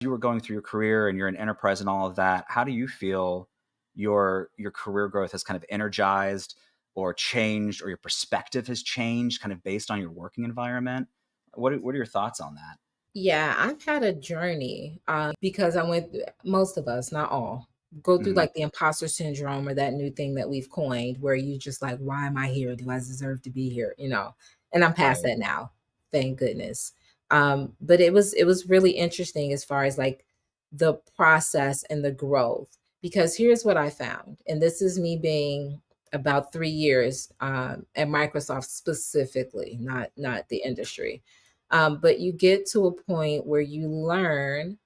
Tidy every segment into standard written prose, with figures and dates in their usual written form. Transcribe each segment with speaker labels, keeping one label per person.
Speaker 1: You were going through your career and you're in enterprise and all of that, how do you feel your career growth has kind of energized or changed, or your perspective has changed kind of based on your working environment? What are your thoughts on that?
Speaker 2: Yeah, I've had a journey because I went, most of us, not all, go through
Speaker 1: Mhm.
Speaker 2: like the imposter syndrome or that new thing that we've coined where you just like, why am I here? Do I deserve to be here? And I'm past
Speaker 1: Right.
Speaker 2: that now, thank goodness. But it was really interesting as far as like the process and the growth. Because here's what I found, and this is me being about 3 years at Microsoft specifically, not the industry, but you get to a point where you learn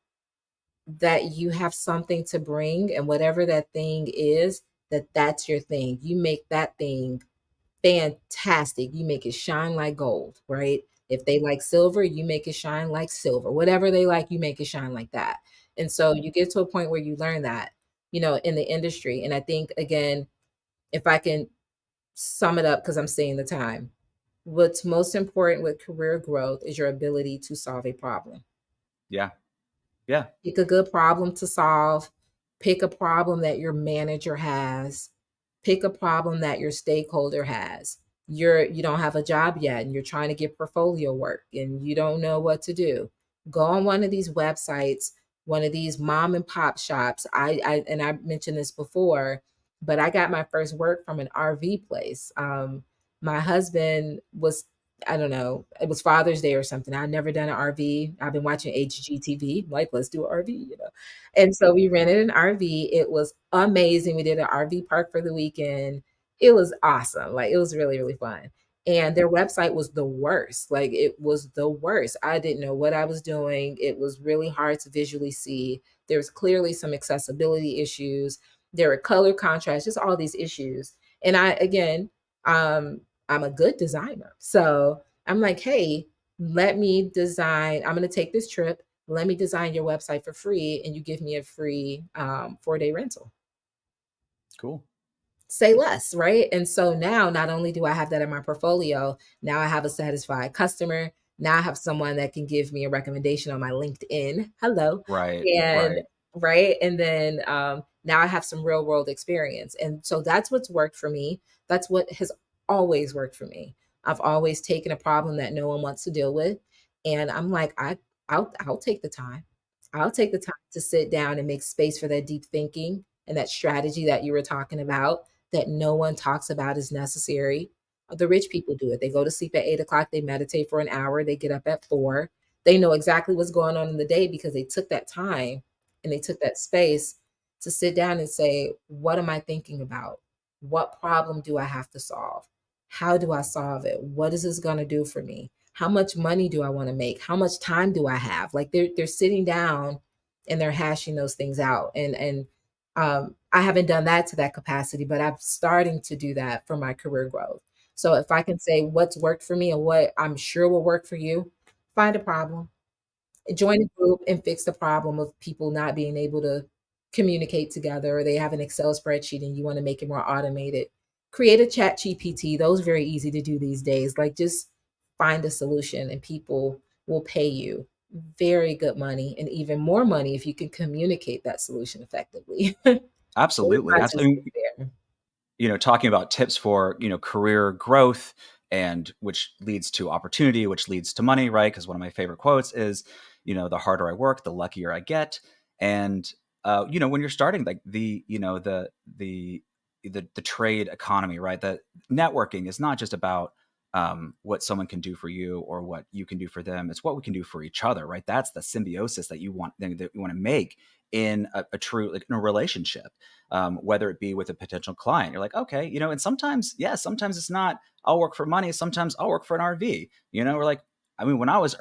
Speaker 2: that you have something to bring, and whatever that thing is, that's your thing. You make that thing fantastic. You make it shine like gold, right? If they like silver, you make it shine like silver. Whatever they like, you make it shine like that. And so you get to a point where you learn that, in the industry. And I think, again, if I can sum it up, because I'm seeing the time, what's most important with career growth is your ability to solve a problem.
Speaker 1: Yeah. Yeah.
Speaker 2: Pick a good problem to solve. Pick a problem that your manager has. Pick a problem that your stakeholder has. You don't have a job yet and you're trying to get portfolio work and you don't know what to do. Go on one of these websites, one of these mom and pop shops. I mentioned this before, but I got my first work from an RV place. My husband was, I don't know, it was Father's Day or something. I'd never done an RV. I've been watching HGTV, like, let's do an RV. And so we rented an RV. It was amazing. We did an RV park for the weekend. It was awesome. Like, it was really, really fun. And their website was the worst. Like, it was the worst. I didn't know what I was doing. It was really hard to visually see. There's clearly some accessibility issues. There were color contrast, just all these issues. And again, um, I'm a good designer. So I'm like, hey, let me design, I'm going to take this trip. Let me design your website for free. And you give me a free 4-day rental.
Speaker 1: Cool.
Speaker 2: Say less, right? And so now not only do I have that in my portfolio, now I have a satisfied customer. Now I have someone that can give me a recommendation on my LinkedIn. Hello.
Speaker 1: Right.
Speaker 2: And
Speaker 1: Right.
Speaker 2: right. And then now I have some real world experience. And so that's what's worked for me. That's what has always worked for me. I've always taken a problem that no one wants to deal with. And I'm like, I'll take the time. I'll take the time to sit down and make space for that deep thinking and that strategy that you were talking about that no one talks about is necessary. The rich people do it. They go to sleep at 8 o'clock, they meditate for an hour, they get up at 4. They know exactly what's going on in the day because they took that time and they took that space to sit down and say, what am I thinking about? What problem do I have to solve? How do I solve it? What is this going to do for me? How much money do I want to make? How much time do I have? Like they're sitting down and they're hashing those things out. And I haven't done that to that capacity, but I'm starting to do that for my career growth. So if I can say what's worked for me and what I'm sure will work for you, find a problem, join a group and fix the problem of people not being able to communicate together, or they have an Excel spreadsheet and you want to make it more automated. Create a chat GPT. Those are very easy to do these days. Like just find a solution and people will pay you very good money and even more money if you can communicate that solution effectively. There's
Speaker 1: Absolutely.
Speaker 2: my 2 cents there.
Speaker 1: Talking about tips for, career growth, and which leads to opportunity, which leads to money, right? Because one of my favorite quotes is, the harder I work, the luckier I get. And, when you're starting like the trade economy, right? That networking is not just about what someone can do for you or what you can do for them. It's what we can do for each other, right? That's the symbiosis that you want to make in a true, like, in a relationship, whether it be with a potential client. You're like, okay, and sometimes, yeah, sometimes it's not, I'll work for money. Sometimes I'll work for an RV. We're like, I mean, when I was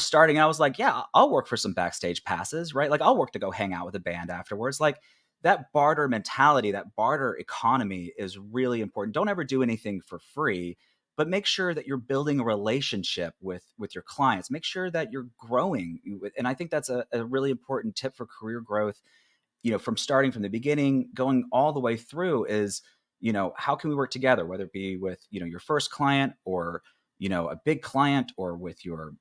Speaker 1: starting, I was like, yeah, I'll work for some backstage passes, right? Like, I'll work to go hang out with a band afterwards. Like, that barter mentality, that barter economy is really important. Don't ever do anything for free, but make sure that you're building a relationship with your clients. Make sure that you're growing. And I think that's a really important tip for career growth, from starting from the beginning, going all the way through, is, how can we work together, whether it be with, your first client, or, a big client, or with your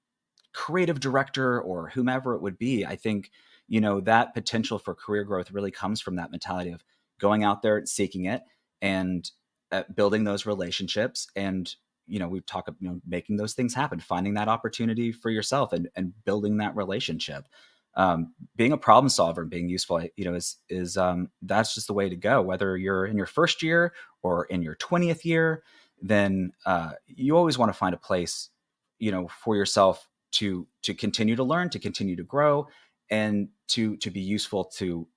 Speaker 1: creative director or whomever it would be. I think, you know, that potential for career growth really comes from that mentality of going out there, seeking it, and building those relationships. And, you know, we talk, you know, making those things happen, finding that opportunity for yourself, and building that relationship. Being a problem solver and being useful, you know, is that's just the way to go. Whether you're in your first year or in your 20th year, then you always want to find a place, you know, for yourself to continue to learn, to continue to grow, and to be useful to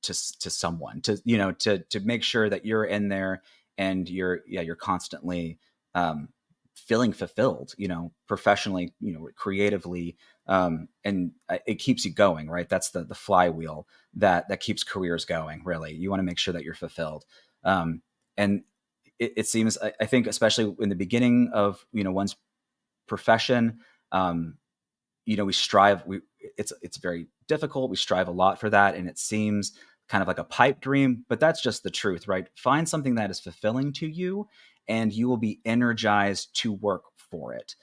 Speaker 1: someone, to, you know, to make sure that you're in there and you're, yeah, you're constantly um, feeling fulfilled, you know, professionally, you know, creatively, and it keeps you going, right? That's the flywheel that keeps careers going. Really, you want to make sure that you're fulfilled, and it seems, I think, especially in the beginning of, you know, one's profession, um, you know, we strive, we it's very difficult, we strive a lot for that, and it seems kind of like a pipe dream, but that's just the truth, right? Find something that is fulfilling to you, and you will be energized to work for it.